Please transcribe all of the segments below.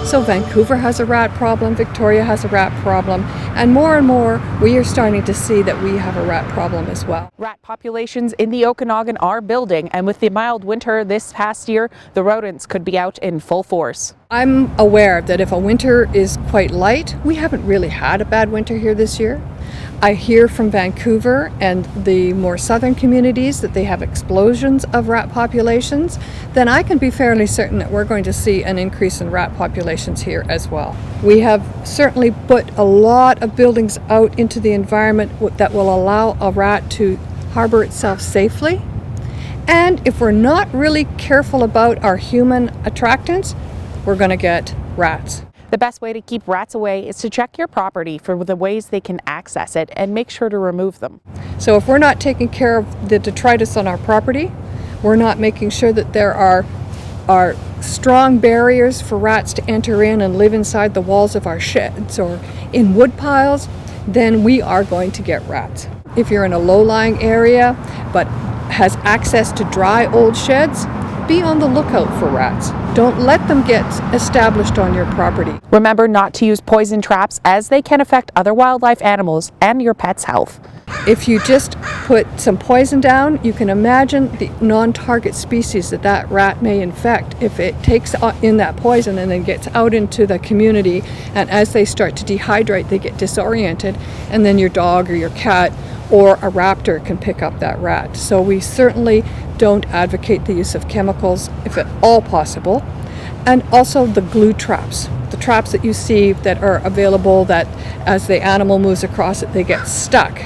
So Vancouver has a rat problem, Victoria has a rat problem, and more we are starting to see that we have a rat problem as well. Rat populations in the Okanagan are building, and with the mild winter this past year, the rodents could be out in full force. I'm aware that if a winter is quite light, we haven't really had a bad winter here this year. I hear from Vancouver and the more southern communities that they have explosions of rat populations. Then I can be fairly certain that we're going to see an increase in rat populations here as well. We have certainly put a lot of buildings out into the environment that will allow a rat to harbor itself safely. And if we're not really careful about our human attractants, we're going to get rats. The best way to keep rats away is to check your property for the ways they can access it and make sure to remove them. So if we're not taking care of the detritus on our property, we're not making sure that there are strong barriers for rats to enter in and live inside the walls of our sheds or in wood piles, then we are going to get rats. If you're in a low-lying area but has access to dry old sheds, be on the lookout for rats. Don't let them get established on your property. Remember not to use poison traps, as they can affect other wildlife animals and your pet's health. If you just put some poison down, you can imagine the non-target species that rat may infect if it takes in that poison and then gets out into the community, and as they start to dehydrate, they get disoriented, and then your dog or your cat or a raptor can pick up that rat. So we certainly don't advocate the use of chemicals if at all possible. And also the glue traps, the traps that you see that are available that as the animal moves across it, they get stuck.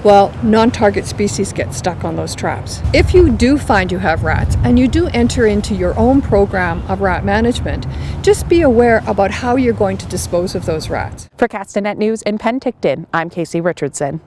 Well, non-target species get stuck on those traps. If you do find you have rats and you do enter into your own program of rat management, just be aware about how you're going to dispose of those rats. For Castanet News in Penticton, I'm Casey Richardson.